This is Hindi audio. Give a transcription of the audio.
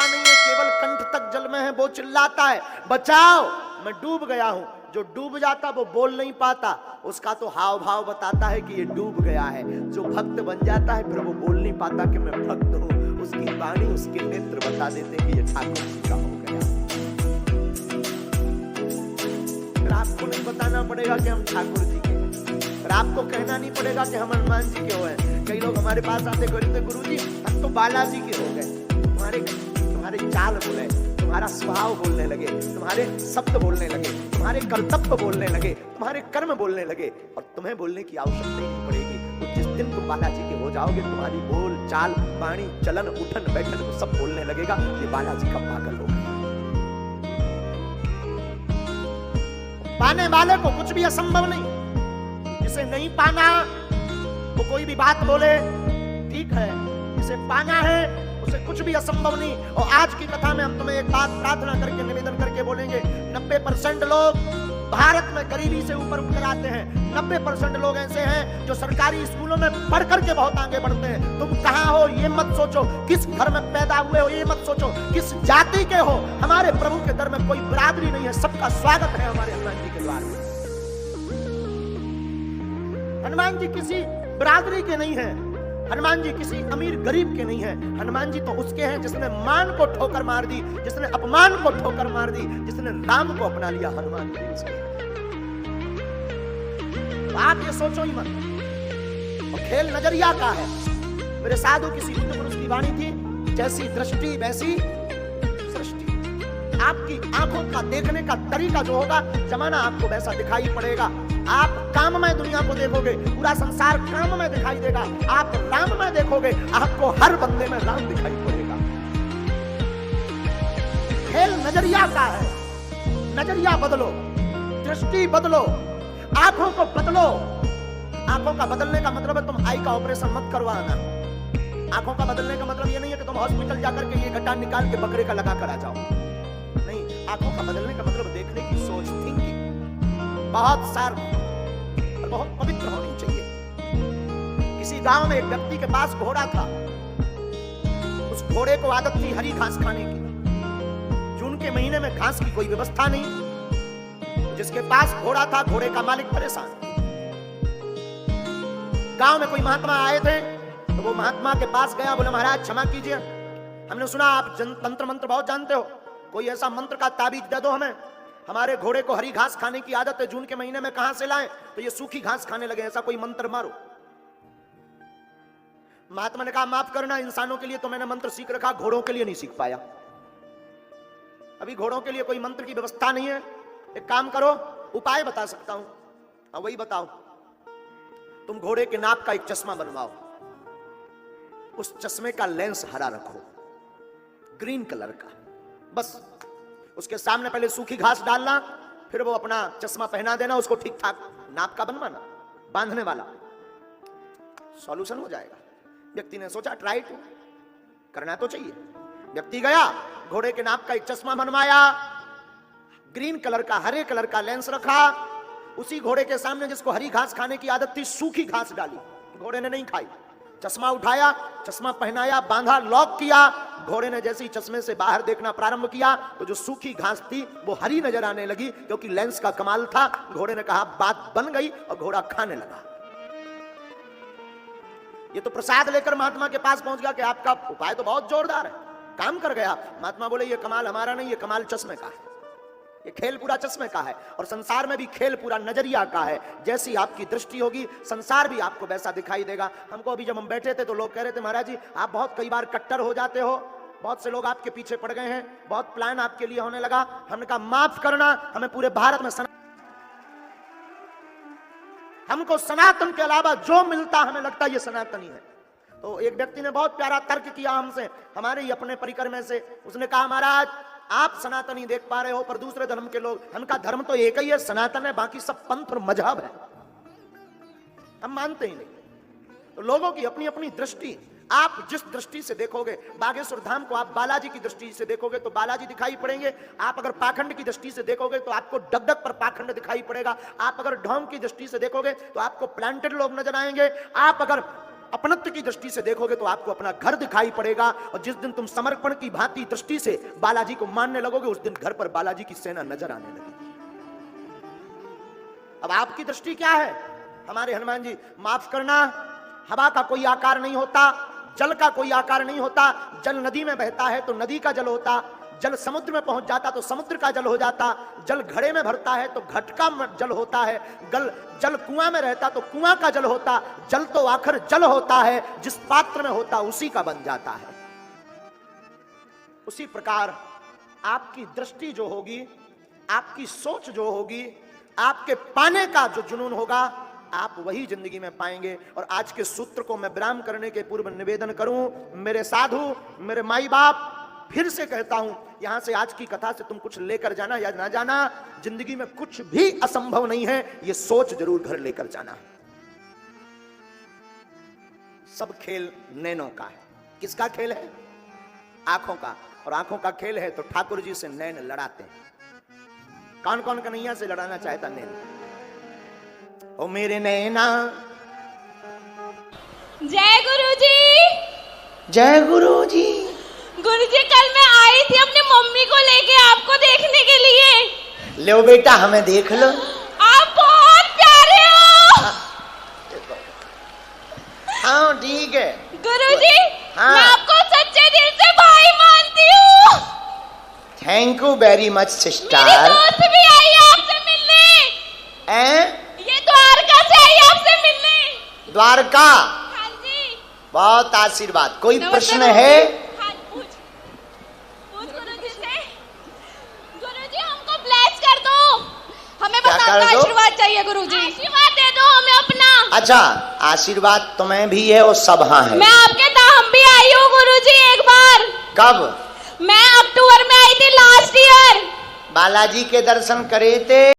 नहीं है, केवल कंठ तक जल में है। वो चिल्लाता है बचाओ, मैं डूब गया हूं। जो डूब जाता वो बोल नहीं पाता, उसका तो हाव भाव बताता है कि ये डूब गया है। जो भक्त बन जाता है फिर वो बोल नहीं पाता कि मैं भक्त हूं, उसकी वाणी उसके नेत्र बता देते हैं कि ये ठाकुर जी का हो गया। फिर आपको नहीं बताना पड़ेगा कि हम ठाकुर जी के, फिर आपको कहना नहीं पड़ेगा कि हम हनुमान जी के हो हैं। कई लोग हमारे पास आते कहते गुरु जी हम तो बालाजी के हो गए। तुम्हारे चाल बोले, तुम्हारा स्वभाव बोलने लगे, तुम्हारे शब्द बोलने लगे, तुम्हारे कर्तव्य बोलने लगे, तुम्हारे कर्म बोलने लगे, और तुम्हें बोलने की आवश्यकता नहीं पड़ेगी। तो जिस दिन तुम बालाजी के हो जाओगे, तुम्हारी बोल चाल वाणी चलन उठन बैठन सब बोलने लगेगा कि बालाजी का पागल हो गया। पाने वाले को कुछ भी असंभव नहीं। जिसे नहीं पाना वो कोई भी बात बोले ठीक है, जिसे पाना है उसे कुछ भी असंभव नहीं। और आज की कथा में हम तुम्हें एक बात प्रार्थना करके निवेदन करके बोलेंगे। 90% लोग भारत में गरीबी से ऊपर उतर आते हैं। 90% लोग ऐसे हैं जो सरकारी स्कूलों में पढ़ करके बहुत आगे बढ़ते हैं। तुम कहां हो ये मत सोचो, किस घर में पैदा हुए हो ये मत सोचो, किस जाति के हो। हमारे प्रभु के दर में कोई बिरादरी नहीं है, सबका स्वागत है हमारे हनुमान जी के द्वार में। हनुमान जी किसी बिरादरी के नहीं है, हनुमान जी किसी अमीर गरीब के नहीं है। हनुमान जी तो उसके हैं जिसने मान को ठोकर मार दी, जिसने अपमान को ठोकर मार दी, जिसने राम को अपना लिया। हनुमान जी उसके। तो आप ये सोचो ही मत। और खेल नजरिया का है। मेरे साधु किसी बुद्ध पुरुष की वाणी थी, जैसी दृष्टि वैसी सृष्टि। आपकी आंखों का देखने का तरीका जो होगा, जमाना आपको वैसा दिखाई पड़ेगा। आप काममय दुनिया को देखोगे, पूरा संसार काममय दिखाई देगा। आप राममय देखोगे, आपको हर बंदे में राम दिखाई पड़ेगा। खेल नजरिया का है। नजरिया बदलो, दृष्टि बदलो, आंखों को बदलो। आंखों का बदलने का मतलब है तुम आई का ऑपरेशन मत करवाना। आंखों का बदलने का मतलब ये नहीं है कि तुम हॉस्पिटल जाकर के ये गड्ढा निकाल के बकरे का लगा कर आ जाओ। नहीं, आंखों का बदलने का मतलब देखने की सोच, थिंकिंग बहुत शार्प और बहुत पवित्र होनी चाहिए। किसी गांव में एक व्यक्ति के पास घोड़ा था। उस घोड़े को आदत थी हरी घास खाने की। जून के महीने में घास की कोई व्यवस्था नहीं। जिसके पास घोड़ा था, घोड़े का मालिक परेशान। गांव में कोई महात्मा आए थे, तो वो महात्मा के पास गया, बोले महाराज क्षमा कीजिए, हमने सुना आप तंत्र मंत्र बहुत जानते हो, कोई ऐसा मंत्र का ताबीज दे दो हमें। हमारे घोड़े को हरी घास खाने की आदत है, जून के महीने में कहां से लाएं, तो ये सूखी घास खाने लगे, ऐसा कोई मंत्र मारो। महात्मा ने कहा माफ करना, इंसानों के लिए तो मैंने मंत्र सीख रखा, घोड़ों के लिए नहीं सीख पाया। अभी घोड़ों के लिए कोई मंत्र की व्यवस्था नहीं है। एक काम करो, उपाय बता सकता हूं। हाँ वही बताओ, तुम घोड़े के नाप का एक चश्मा बनवाओ, उस चश्मे का लेंस हरा रखो, ग्रीन कलर का, बस उसके सामने पहले सूखी घास डालना, फिर वो अपना चश्मा पहना देना, उसको ठीक ठाक नाप का बनवाना, बांधने वाला, सॉल्यूशन हो जाएगा। व्यक्ति ने सोचा ट्राई टू करना तो चाहिए। व्यक्ति गया, घोड़े के नाप का एक चश्मा बनवाया, ग्रीन कलर का, हरे कलर का लेंस रखा, उसी घोड़े के सामने जिसको हरी घास खाने की आदत थी, सूखी घास डाली, घोड़े ने नहीं खाई। चश्मा उठाया, चश्मा पहनाया, बांधा, लॉक किया। घोड़े ने जैसे ही चश्मे से बाहर देखना प्रारंभ किया, तो जो सूखी घास थी वो हरी नजर आने लगी, क्योंकि लेंस का कमाल था। घोड़े ने कहा बात बन गई, और घोड़ा खाने लगा। ये तो प्रसाद लेकर महात्मा के पास पहुंच गया कि आपका उपाय तो बहुत जोरदार है, काम कर गया। महात्मा बोले ये कमाल हमारा नहीं, ये कमाल चश्मे का है, ये खेल पूरा चश्मे का है। और संसार में भी खेल पूरा नजरिया का है। जैसी आपकी दृष्टि होगी, संसार भी आपको वैसा दिखाई देगा। हमको अभी जब हम बैठे थे तो लोग कह रहे थे महाराज जी आप बहुत कई बार कट्टर हो जाते हो, बहुत से लोग आपके पीछे पड़ गए हैं, बहुत प्लान आपके लिए होने लगा। हमने कहा माफ करना, हमें पूरे भारत में हमको सनातन के अलावा जो मिलता हमें लगता है ये सनातनी है। तो एक व्यक्ति ने बहुत प्यारा तर्क किया हमसे, हमारे ही अपने परिकर में से। उसने कहा महाराज आप सनातनी देख पा रहे हो, पर दूसरे धर्म के लोग, हमका धर्म तो एक ही है, सनातन है, बाकी सब पंथ और मजहब है, हम मानते ही नहीं। तो लोगों की अपनी अपनी दृष्टि, आप जिस दृष्टि से देखोगे, बागेश्वर धाम को आप बालाजी की दृष्टि से देखोगे तो बालाजी दिखाई पड़ेंगे। आप अगर पाखंड की दृष्टि से देखोगे तो आपको डगडग पर पाखंड दिखाई पड़ेगा। आप अगर ढोंग की दृष्टि से देखोगे तो आपको प्लांटेड लोग नजर आएंगे। आप अगर अपनत्व की दृष्टि से देखोगे तो आपको अपना घर दिखाई पड़ेगा, और जिस दिन तुम समर्पण की भांति दृष्टि से बालाजी को मानने लगोगे उस दिन घर पर बालाजी की सेना नजर आने लगेगी। अब आपकी दृष्टि क्या है? हमारे हनुमान जी, माफ करना, हवा का कोई आकार नहीं होता, जल का कोई आकार नहीं होता। जल नदी में बहता है तो नदी का जल होता, जल समुद्र में पहुंच जाता तो समुद्र का जल हो जाता, जल घड़े में भरता है तो घट का जल होता है, जल कुआं में रहता तो कुआं का जल होता। जल तो आखिर जल होता है, जिस पात्र में होता उसी का बन जाता है। उसी प्रकार आपकी दृष्टि जो होगी, आपकी सोच जो होगी, आपके पाने का जो जुनून होगा, आप वही जिंदगी में पाएंगे। और आज के सूत्र को मैं विराम करने के पूर्व निवेदन करूं, मेरे साधु, मेरे माई बाप, फिर से कहता हूं, यहां से आज की कथा से तुम कुछ लेकर जाना या ना जाना, जिंदगी में कुछ भी असंभव नहीं है, यह सोच जरूर घर लेकर जाना। सब खेल नैनों का है। किसका खेल है? आंखों का। और आंखों का खेल है तो ठाकुर जी से नैन लड़ाते हैं। कौन कौन कन्हैया से लड़ाना चाहता नैन? ओ मेरे नैना। जय गुरुजी। जय गुरुजी। गुरुजी, कल मैं आई थी अपनी मम्मी को लेके आपको देखने के लिए। लो बेटा, हमें देख लो। आप बहुत प्यारे हो। हाँ ठीक है गुरुजी, हाँ। मैं आपको सच्चे दिल से भाई मानती हूँ। थैंक यू वेरी मच मेरी सिस्टर। दोस्त भी आई है आपसे मिलने। ये द्वारका से आई आपसे मिलने। द्वारका? हाँ जी। बहुत आशीर्वाद। कोई नमस्ते प्रश्न गुरुजी। है? हाँ, पूछ गुरुजी से। गुरुजी, हमको ब्लेस कर दो। हमें बस क्या कर आपका दो? आशीर्वाद चाहिए गुरुजी। आशीर्वाद दे दो हमें अपना। अच्छा, आशीर्वाद तुम्हें भी है और सब हाँ है। मैं आपके धाम भी आई हूँ गुरुजी एक बार। कब? मैं अक्टूबर में आई थी लास्ट ईयर। बालाजी के दर्शन करे थे?